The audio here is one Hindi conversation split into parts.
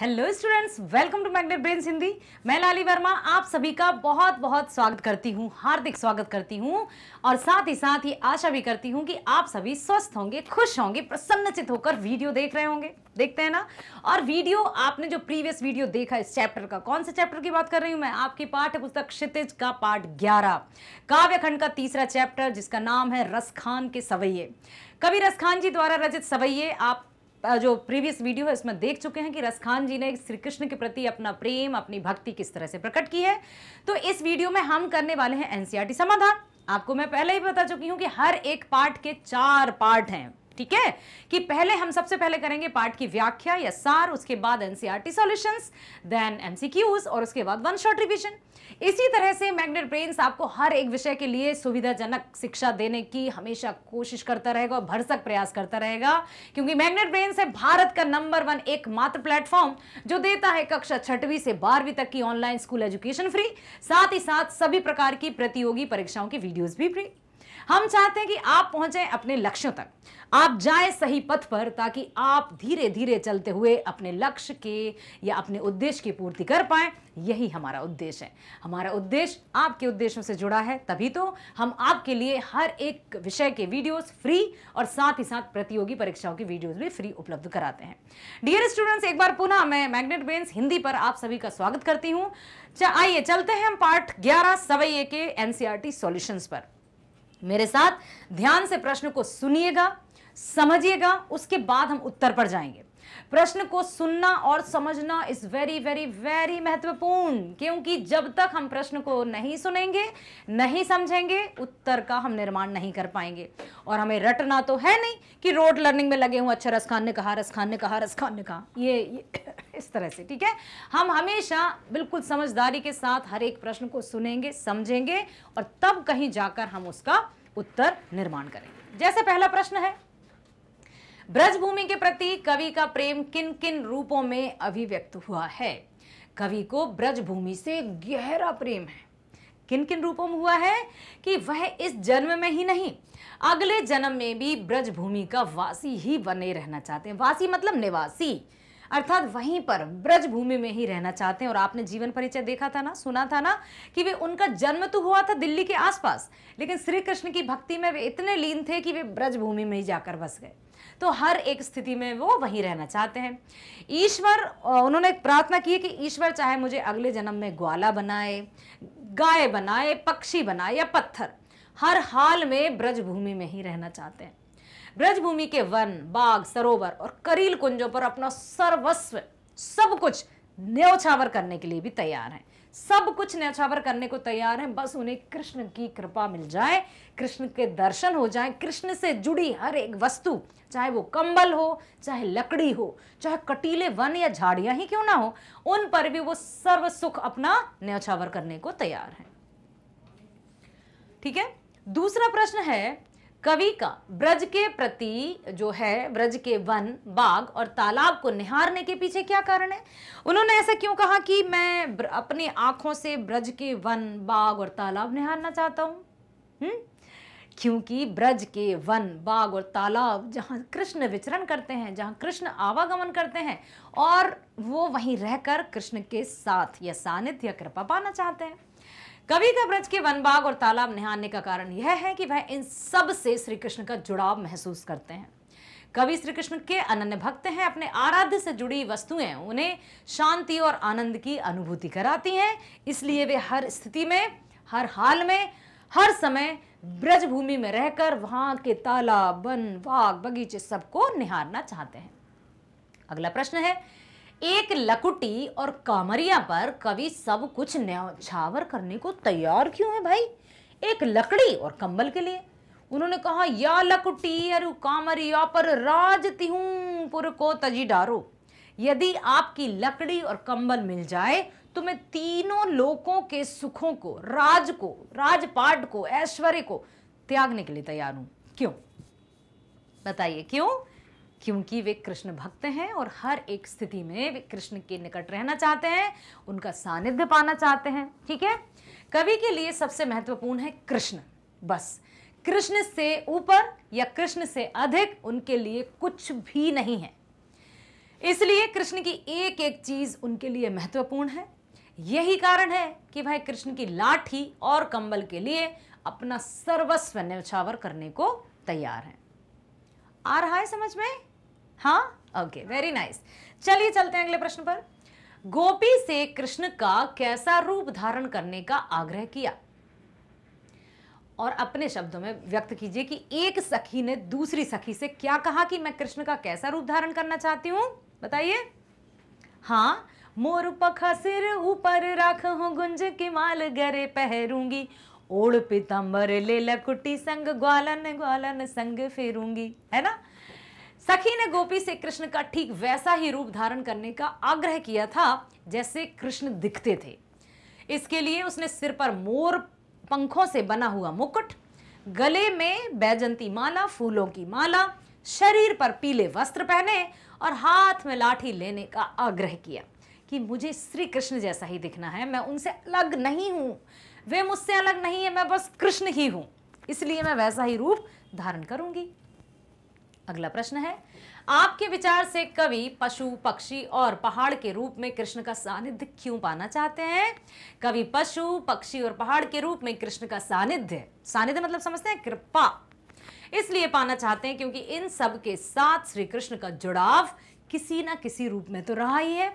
Hello students, welcome to Magnet Brains Hindi. मैं लाली वर्मा आप सभी का बहुत बहुत स्वागत करती हूँ, हार्दिक स्वागत करती हूँ और साथ ही आशा भी करती हूँ कि आप सभी स्वस्थ होंगे, खुश होंगे, प्रसन्नचित होकर वीडियो देख रहे होंगे। देखते हैं ना। और वीडियो आपने जो प्रीवियस वीडियो देखा इस चैप्टर का, कौन से चैप्टर की बात कर रही हूँ मैं? आपकी पाठ्य पुस्तक क्षितिज का पाठ 11 काव्यखंड का तीसरा चैप्टर, जिसका नाम है रसखान के सवैये। कवि रसखान जी द्वारा रचित सवैये आप जो प्रीवियस वीडियो है उसमें देख चुके हैं कि रसखान जी ने श्री कृष्ण के प्रति अपना प्रेम, अपनी भक्ति किस तरह से प्रकट की है। तो इस वीडियो में हम करने वाले हैं एनसीईआरटी समाधान। आपको मैं पहले ही बता चुकी हूं कि हर एक पाठ के 4 पार्ट हैं, ठीक है। कि पहले हम सबसे पहले करेंगे पाठ की व्याख्या या सार, उसके बाद एनसीईआरटी सॉल्यूशंस, देन एमसीक्यूज और उसके बाद वन शॉट रिवीजन। इसी तरह से मैग्नेट ब्रेन्स आपको हर एक विषय के लिए सुविधाजनक शिक्षा देने की हमेशा कोशिश करता रहेगा और भरसक प्रयास करता रहेगा, क्योंकि मैग्नेट ब्रेन्स है भारत का नंबर 1 एकमात्र प्लेटफॉर्म जो देता है कक्षा 6वीं से 12वीं तक की ऑनलाइन स्कूल एजुकेशन फ्री, साथ ही साथ सभी प्रकार की प्रतियोगी परीक्षाओं की वीडियोस भी फ्री। हम चाहते हैं कि आप पहुंचे अपने लक्ष्यों तक, आप जाएं सही पथ पर, ताकि आप धीरे धीरे चलते हुए अपने लक्ष्य के या अपने उद्देश्य की पूर्ति कर पाएं। यही हमारा उद्देश्य है। हमारा उद्देश्य आपके उद्देश्यों से जुड़ा है, तभी तो हम आपके लिए हर एक विषय के वीडियोस फ्री और साथ ही साथ प्रतियोगी परीक्षाओं की वीडियोस भी फ्री उपलब्ध कराते हैं। डियर स्टूडेंट्स, एक बार पुनः मैं मैग्नेट ब्रेन्स हिंदी पर आप सभी का स्वागत करती हूं। आइए चलते हैं हम पाठ 11 सवैये के एनसीईआरटी सॉल्यूशंस पर। मेरे साथ ध्यान से प्रश्न को सुनिएगा, समझिएगा, उसके बाद हम उत्तर पर जाएंगे। प्रश्न को सुनना और समझना इज वेरी वेरी वेरी महत्वपूर्ण, क्योंकि जब तक हम प्रश्न को नहीं सुनेंगे, नहीं समझेंगे, उत्तर का हम निर्माण नहीं कर पाएंगे। और हमें रटना तो है नहीं कि रोड लर्निंग में लगे हुए, अच्छा रसखान ने कहा, रसखान ने कहा, रसखान ने कहा, ये इस तरह से, ठीक है। हम हमेशा बिल्कुल समझदारी के साथ हर एक प्रश्न को सुनेंगे, समझेंगे और तब कहीं जाकर हम उसका उत्तर निर्माण करेंगे। जैसे पहला प्रश्न है, ब्रजभूमि के प्रति कवि का प्रेम किन किन रूपों में अभिव्यक्त हुआ है? कवि को ब्रजभूमि से गहरा प्रेम है। किन किन रूपों में हुआ है कि वह इस जन्म में ही नहीं, अगले जन्म में भी ब्रजभूमि का वासी ही बने रहना चाहते हैं। वासी मतलब निवासी, अर्थात वहीं पर ब्रजभूमि में ही रहना चाहते हैं। और आपने जीवन परिचय देखा था ना, सुना था ना कि वे, उनका जन्म तो हुआ था दिल्ली के आसपास, लेकिन श्री कृष्ण की भक्ति में वे इतने लीन थे कि वे ब्रजभूमि में ही जाकर बस गए। तो हर एक स्थिति में वो वहीं रहना चाहते हैं। ईश्वर, उन्होंने प्रार्थना की है कि ईश्वर चाहे मुझे अगले जन्म में ग्वाला बनाए, गाय बनाए, पक्षी बनाए या पत्थर, हर हाल में ब्रजभूमि में ही रहना चाहते हैं। ब्रजभूमि के वन, बाग, सरोवर और करील कुंजों पर अपना सर्वस्व, सब कुछ न्यौछावर करने के लिए भी तैयार हैं। सब कुछ न्यौछावर करने को तैयार हैं, बस उन्हें कृष्ण की कृपा मिल जाए, कृष्ण के दर्शन हो जाए, कृष्ण से जुड़ी हर एक वस्तु, चाहे वो कंबल हो, चाहे लकड़ी हो, चाहे कटीले वन या झाड़ियां ही क्यों ना हो, उन पर भी वो सर्व सुख अपना न्यौछावर करने को तैयार हैं। ठीक है। दूसरा प्रश्न है, कवि का ब्रज के प्रति जो है, ब्रज के वन, बाग और तालाब को निहारने के पीछे क्या कारण है? उन्होंने ऐसा क्यों कहा कि मैं अपनी आंखों से ब्रज के वन, बाग और तालाब निहारना चाहता हूं? क्योंकि ब्रज के वन, बाग और तालाब जहां कृष्ण विचरण करते हैं, जहां कृष्ण आवागमन करते हैं, और वो वहीं रहकर कृष्ण के साथ या सानिध्य या कृपा पाना चाहते हैं। कवि का ब्रज के वन, बाग और तालाब निहारने का कारण यह है कि वह इन सब से श्री कृष्ण का जुड़ाव महसूस करते हैं। कवि श्री कृष्ण के अनन्य भक्त हैं। अपने आराध्य से जुड़ी वस्तुएं उन्हें शांति और आनंद की अनुभूति कराती हैं, इसलिए वे हर स्थिति में, हर हाल में, हर समय ब्रजभूमि में रहकर वहां के तालाब, वन, बाग, बगीचे सबको निहारना चाहते हैं। अगला प्रश्न है, एक लकुटी और कामरिया पर कवि सब कुछ न्यौछावर करने को तैयार क्यों है भाई? एक लकड़ी और कंबल के लिए उन्होंने कहा, या लकुटी अरु कामरिया पर राज तिहूं पुर को तजी डारो। यदि आपकी लकड़ी और कंबल मिल जाए तो मैं तीनों लोकों के सुखों को, राज को, राजपाट को, ऐश्वर्य को त्यागने के लिए तैयार हूं। क्यों बताइए क्यों? क्योंकि वे कृष्ण भक्त हैं और हर एक स्थिति में वे कृष्ण के निकट रहना चाहते हैं, उनका सानिध्य पाना चाहते हैं। ठीक है। कवि के लिए सबसे महत्वपूर्ण है कृष्ण, बस। कृष्ण से ऊपर या कृष्ण से अधिक उनके लिए कुछ भी नहीं है। इसलिए कृष्ण की एक एक चीज उनके लिए महत्वपूर्ण है। यही कारण है कि वह कृष्ण की लाठी और कंबल के लिए अपना सर्वस्व न्यौछावर करने को तैयार हैं। आ रहा है समझ में? हाँ, ओके, वेरी नाइस। चलिए चलते हैं अगले प्रश्न पर। गोपी से कृष्ण का कैसा रूप धारण करने का आग्रह किया? और अपने शब्दों में व्यक्त कीजिए कि एक सखी ने दूसरी सखी से क्या कहा कि मैं कृष्ण का कैसा रूप धारण करना चाहती हूं, बताइए। हाँ, मोर पखा सिर ऊपर राखूं, गुंज की माल गरे पहरूंगी, ओढ़ पीतांबर ले लकुटी संग, ग्वालन ग्वालन संग फेरूंगी, है ना। सखी ने गोपी से कृष्ण का ठीक वैसा ही रूप धारण करने का आग्रह किया था जैसे कृष्ण दिखते थे। इसके लिए उसने सिर पर मोर पंखों से बना हुआ मुकुट, गले में बैजंती माला, फूलों की माला, शरीर पर पीले वस्त्र पहने और हाथ में लाठी लेने का आग्रह किया कि मुझे श्री कृष्ण जैसा ही दिखना है, मैं उनसे अलग नहीं हूं, वे मुझसे अलग नहीं है, मैं बस कृष्ण ही हूं, इसलिए मैं वैसा ही रूप धारण करूंगी। अगला प्रश्न है, आपके विचार से कवि पशु, पक्षी और पहाड़ के रूप में कृष्ण का सानिध्य क्यों पाना चाहते हैं? कवि पशु, पक्षी और पहाड़ के रूप में कृष्ण का सानिध्य, सानिध्य मतलब समझते हैं कृपा, इसलिए पाना चाहते हैं क्योंकि इन सब के साथ श्री कृष्ण का जुड़ाव किसी ना किसी रूप में तो रहा ही है।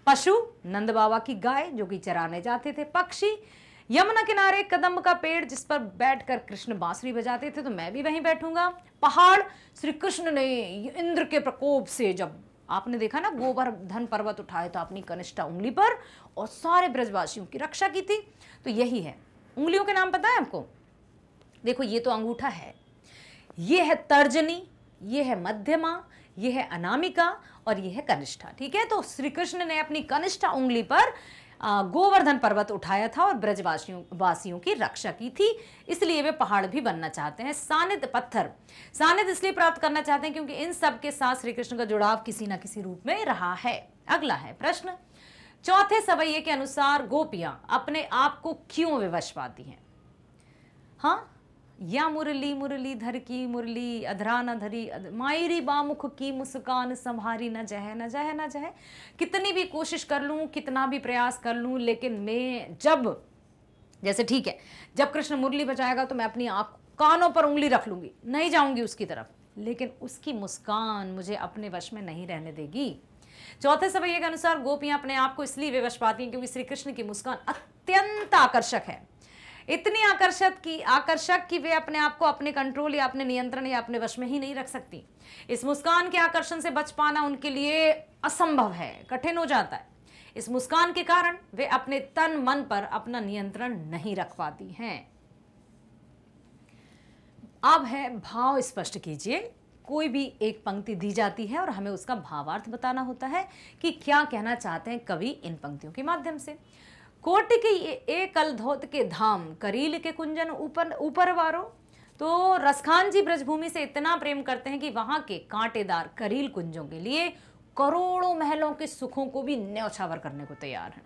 पशु, नंद बाबा की गाय जो कि चराने जाते थे। पक्षी, यमुना किनारे कदम्ब का पेड़ जिस पर बैठकर कृष्ण बांसुरी बजाते थे, तो मैं भी वहीं बैठूंगा। पहाड़, श्री कृष्ण ने इंद्र के प्रकोप से, जब आपने देखा ना गोवर्धन पर्वत उठाए तो अपनी कनिष्ठा उंगली पर और सारे ब्रजवासियों की रक्षा की थी, तो यही है। उंगलियों के नाम पता है आपको? देखो, ये तो अंगूठा है, ये है तर्जनी, ये है मध्यमा, ये है अनामिका और ये है कनिष्ठा। ठीक है, तो श्री कृष्ण ने अपनी कनिष्ठा उंगली पर गोवर्धन पर्वत उठाया था और ब्रजवासियों की रक्षा की थी, इसलिए वे पहाड़ भी बनना चाहते हैं। सानिध्य, पत्थर, सानिध्य इसलिए प्राप्त करना चाहते हैं क्योंकि इन सब के साथ श्री कृष्ण का जुड़ाव किसी ना किसी रूप में रहा है। अगला है प्रश्न, चौथे सवैये के अनुसार गोपियां अपने आप को क्यों विवश पाती हैं? हाँ, या मुरली मुरलीधर की मुरली अधरा न धरी, मायरी बामुख की मुस्कान संभारी न जह न जह न जह। कितनी भी कोशिश कर लूं, कितना भी प्रयास कर लूं, लेकिन मैं जब, जैसे ठीक है, जब कृष्ण मुरली बजाएगा तो मैं अपनी आंख कानों पर उंगली रख लूंगी, नहीं जाऊंगी उसकी तरफ, लेकिन उसकी मुस्कान मुझे अपने वश में नहीं रहने देगी। चौथे सवैये के अनुसार गोपियां अपने आप को इसलिए विवश पाती हैं क्योंकि श्री कृष्ण की मुस्कान अत्यंत आकर्षक है, इतनी आकर्षक कि वे अपने आप को अपने कंट्रोल या अपने नियंत्रण या अपने वश में ही नहीं रख सकती। इस मुस्कान के आकर्षण से बच पाना उनके लिए असंभव है, कठिन हो जाता है। इस मुस्कान के कारण वे अपने तन मन पर अपना नियंत्रण नहीं रख पाती हैं। अब है भाव स्पष्ट कीजिए। कोई भी एक पंक्ति दी जाती है और हमें उसका भावार्थ बताना होता है कि क्या कहना चाहते हैं कवि इन पंक्तियों के माध्यम से। कोटि के एक अलधौत के धाम, करील के कुंजन ऊपर वारो। तो रसखान जी ब्रजभूमि से इतना प्रेम करते हैं कि वहां के कांटेदार करील कुंजों के लिए करोड़ों महलों के सुखों को भी न्यौछावर करने को तैयार हैं।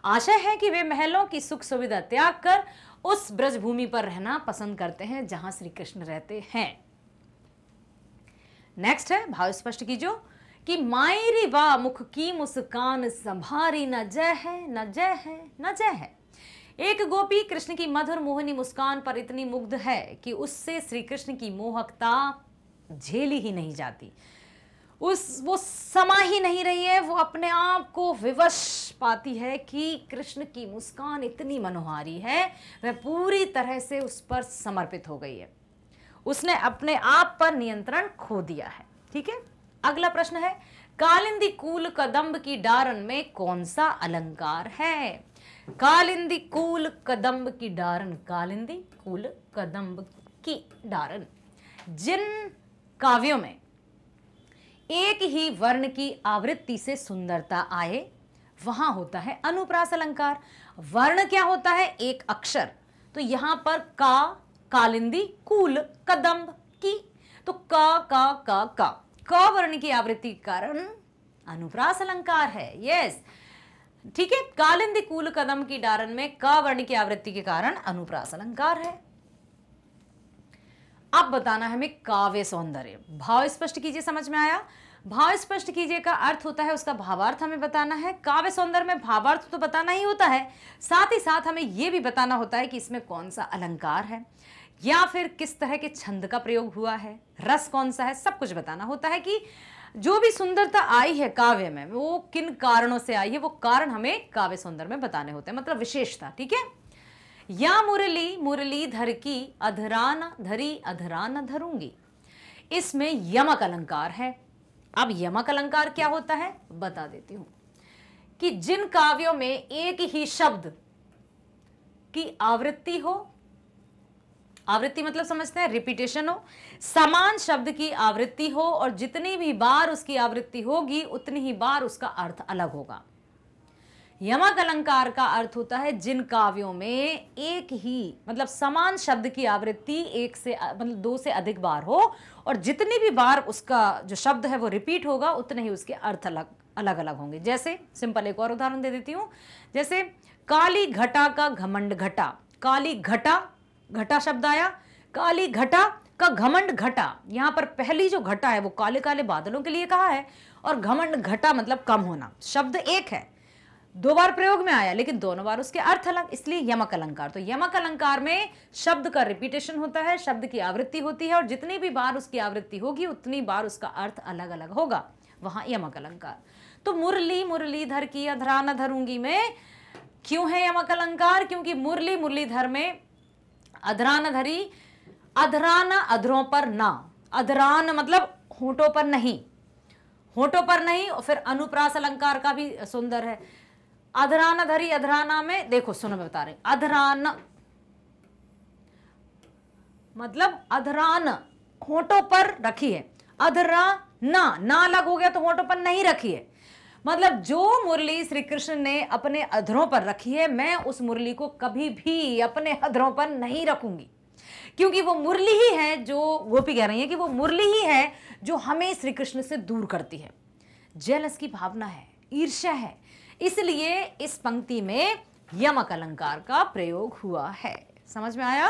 आशा है कि वे महलों की सुख सुविधा त्याग कर उस ब्रजभूमि पर रहना पसंद करते हैं जहां श्री कृष्ण रहते हैं। नेक्स्ट है, भाव स्पष्ट कीजिए कि मायरी वा मुख की मुस्कान संभारी, न जय है न जय है न जय है। एक गोपी कृष्ण की मधुर मोहनी मुस्कान पर इतनी मुग्ध है कि उससे श्री कृष्ण की मोहकता झेली ही नहीं जाती, वो समा ही नहीं रही है। वो अपने आप को विवश पाती है कि कृष्ण की मुस्कान इतनी मनोहारी है, वह पूरी तरह से उस पर समर्पित हो गई है, उसने अपने आप पर नियंत्रण खो दिया है। ठीक है, अगला प्रश्न है, कालिंदी कूल कदम्ब की डारन में कौन सा अलंकार है? कालिंदी कूल कदम्ब की डारन, कालिंदी कूल कदम्ब की डारन। जिन काव्यों में एक ही वर्ण की आवृत्ति से सुंदरता आए वहां होता है अनुप्रास अलंकार। वर्ण क्या होता है? एक अक्षर। तो यहां पर का, कालिंदी, कूल, कदम्ब, की, तो क वर्ण की आवृत्ति के कारण अनुप्रास अलंकार है। यस, ठीक है, कालिंदी कूल कदम्ब की डारन में क वर्ण की आवृत्ति के कारण अनुप्रास अलंकार है। अब बताना है हमें काव्य सौंदर्य। भाव स्पष्ट कीजिए, समझ में आया? भाव स्पष्ट कीजिए का अर्थ होता है उसका भावार्थ हमें बताना है। काव्य सौंदर्य में भावार्थ तो बताना ही होता है, साथ ही साथ हमें यह भी बताना होता है कि इसमें कौन सा अलंकार है या फिर किस तरह के छंद का प्रयोग हुआ है, रस कौन सा है, सब कुछ बताना होता है कि जो भी सुंदरता आई है काव्य में वो किन कारणों से आई है, वो कारण हमें काव्य सौंदर्य में बताने होते हैं, मतलब विशेषता। ठीक है। या मुरली मुरलीधर की अधरान धरी अधरान धरूंगी, इसमें यमक अलंकार है। अब यमक अलंकार क्या होता है बता देती हूं कि जिन काव्यों में एक ही शब्द की आवृत्ति हो, आवृत्ति मतलब समझते हैं रिपीटेशन हो, समान शब्द की आवृत्ति हो और जितनी भी बार उसकी आवृत्ति होगी उतनी ही बार उसका अर्थ अलग होगा। यमक अलंकार का अर्थ होता है जिन काव्यों में एक ही मतलब समान शब्द की आवृत्ति एक से मतलब दो से अधिक बार हो और जितनी भी बार उसका जो शब्द है वो रिपीट होगा उतने ही उसके अर्थ अलग अलग अलग होंगे। जैसे सिंपल एक और उदाहरण दे देती हूं, जैसे काली घटा का घमंड घटा, काली घटा, घटा शब्द आया, काली घटा का घमंड घटा। यहां पर पहली जो घटा है वो काले काले बादलों के लिए कहा है और घमंड घटा मतलब कम होना। शब्द एक है, दो बार प्रयोग में आया लेकिन दोनों बार उसके अर्थ अलग, इसलिए यमक अलंकार। तो यमक अलंकार में शब्द का रिपीटेशन होता है, शब्द की आवृत्ति होती है और जितनी भी बार उसकी आवृत्ति होगी उतनी बार उसका अर्थ अलग अलग होगा, वहां यमक अलंकार। तो मुरली मुरलीधर की अधरान धरूंगी में क्यों है यमक अलंकार? क्योंकि मुरली मुरलीधर में अधरान धरी, अधरान अधरों पर ना, अधरान मतलब होंठों पर नहीं, होंठों पर नहीं। और फिर अनुप्रास अलंकार का भी सुंदर है। अधरान धरी, अधराना में देखो सुनो मैं बता रही, अधरान मतलब अधरान होंठों पर रखी है, अधराना ना अलग हो गया तो होंठों पर नहीं रखी है। मतलब जो मुरली श्री कृष्ण ने अपने अधरों पर रखी है मैं उस मुरली को कभी भी अपने अधरों पर नहीं रखूंगी, क्योंकि वो मुरली ही है जो गोपी कह रही है कि वो मुरली ही है जो हमें श्री कृष्ण से दूर करती है। जेलस की भावना है, ईर्ष्या है, इसलिए इस पंक्ति में यमक अलंकार का प्रयोग हुआ है। समझ में आया?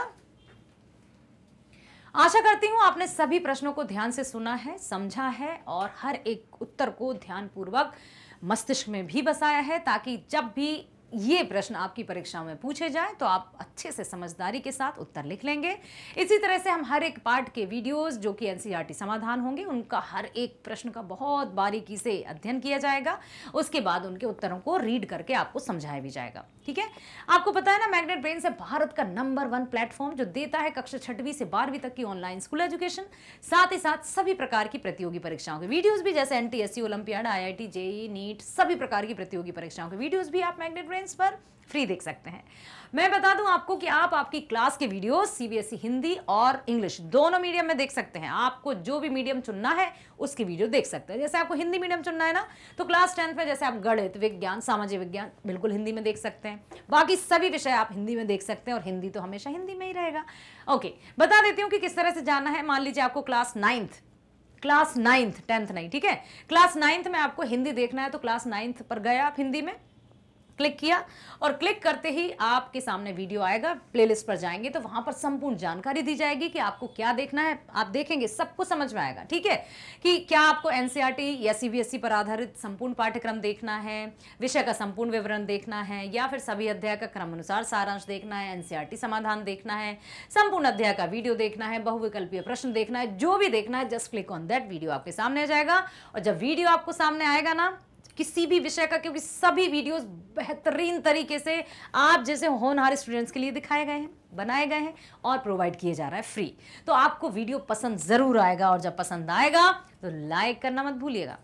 आशा करती हूं आपने सभी प्रश्नों को ध्यान से सुना है, समझा है और हर एक उत्तर को ध्यानपूर्वक मस्तिष्क में भी बसाया है, ताकि जब भी ये प्रश्न आपकी परीक्षा में पूछे जाए तो आप अच्छे से समझदारी के साथ उत्तर लिख लेंगे। इसी तरह से हम हर एक पार्ट के वीडियोस जो कि एनसीईआरटी समाधान होंगे उनका हर एक प्रश्न का बहुत बारीकी से अध्ययन किया जाएगा, उसके बाद उनके उत्तरों को रीड करके आपको समझाया भी जाएगा। ठीक है। आपको पता है ना, मैग्नेट ब्रेन से भारत का नंबर 1 प्लेटफॉर्म जो देता है कक्षा 6वीं से 12वीं तक की ऑनलाइन स्कूल एजुकेशन, साथ ही साथ सभी प्रकार की प्रतियोगी परीक्षाओं के वीडियोस भी, जैसे NTSC, olympiad, IIT, JEE, NEET, सभी प्रकार की प्रतियोगी परीक्षाओं के वीडियोस भी आप मैग्नेट ब्रेन्स पर फ्री देख सकते हैं। मैं बता दूं आपको कि आप आपकी क्लास के वीडियोस सीबीएसई हिंदी और इंग्लिश दोनों मीडियम में देख सकते हैं। आपको जो भी मीडियम चुनना है उसकी वीडियो देख सकते हैं। जैसे आपको हिंदी मीडियम चुनना है ना, तो क्लास 10th में जैसे आप गणित, विज्ञान, सामाजिक विज्ञान बिल्कुल हिंदी में देख सकते हैं। बाकी सभी विषय आप हिंदी में देख सकते हैं और हिंदी तो हमेशा हिंदी में ही रहेगा। ओके, बता देती हूँ कि किस तरह से जाना है। मान लीजिए आपको क्लास 9th 10th नहीं, ठीक है, क्लास 9th में आपको हिंदी देखना है, तो क्लास 9th पर गए आप, हिंदी में क्लिक किया और क्लिक करते ही आपके सामने वीडियो आएगा। प्लेलिस्ट पर जाएंगे तो वहां पर संपूर्ण जानकारी दी जाएगी कि आपको क्या देखना है। आप देखेंगे सबको समझ में आएगा। ठीक है, कि क्या आपको एनसीईआरटी या सीबीएसई पर आधारित संपूर्ण पाठ्यक्रम देखना है, विषय का संपूर्ण विवरण देखना है, या फिर सभी अध्याय का क्रम अनुसार सारांश देखना है, एनसीईआरटी समाधान देखना है, संपूर्ण अध्याय का वीडियो देखना है, बहुविकल्पीय प्रश्न देखना है, जो भी देखना है just click on that, video आपके सामने आ जाएगा। और जब वीडियो आपको सामने आएगा ना किसी भी विषय का, क्योंकि सभी वीडियोस बेहतरीन तरीके से आप जैसे होनहार स्टूडेंट्स के लिए दिखाए गए हैं, बनाए गए हैं और प्रोवाइड किए जा रहा है फ्री, तो आपको वीडियो पसंद जरूर आएगा। और जब पसंद आएगा तो लाइक करना मत भूलिएगा,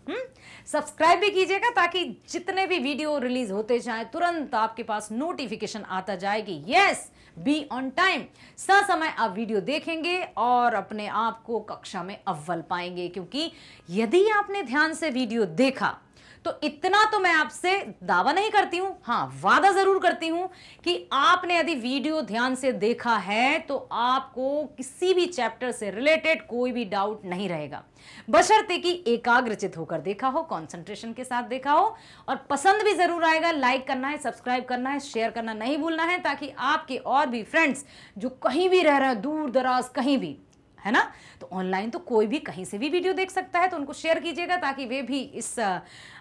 सब्सक्राइब भी कीजिएगा, ताकि जितने भी वीडियो रिलीज होते जाए तुरंत आपके पास नोटिफिकेशन आता जाएगी। यस, बी ऑन टाइम, ससमय आप वीडियो देखेंगे और अपने आप को कक्षा में अव्वल पाएंगे। क्योंकि यदि आपने ध्यान से वीडियो देखा तो इतना तो मैं आपसे दावा नहीं करती हूं, हाँ वादा जरूर करती हूं कि आपने यदि वीडियो ध्यान से देखा है तो आपको किसी भी चैप्टर से रिलेटेड कोई भी डाउट नहीं रहेगा, बशर्ते कि एकाग्रचित होकर देखा हो, कंसंट्रेशन के साथ देखा हो। और पसंद भी जरूर आएगा। लाइक करना है, सब्सक्राइब करना है, शेयर करना नहीं भूलना है, ताकि आपके और भी फ्रेंड्स जो कहीं भी रह रहे हैं, दूर दराज कहीं भी, है ना। तो ऑनलाइन तो कोई भी कहीं से भी वीडियो देख सकता है, तो उनको शेयर कीजिएगा ताकि वे भी इस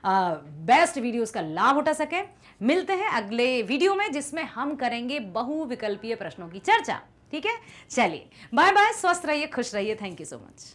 बेस्ट वीडियोस का लाभ उठा सकें। मिलते हैं अगले वीडियो में जिसमें हम करेंगे बहुविकल्पीय प्रश्नों की चर्चा। ठीक है, चलिए बाय बाय, स्वस्थ रहिए, खुश रहिए, थैंक यू सो मच।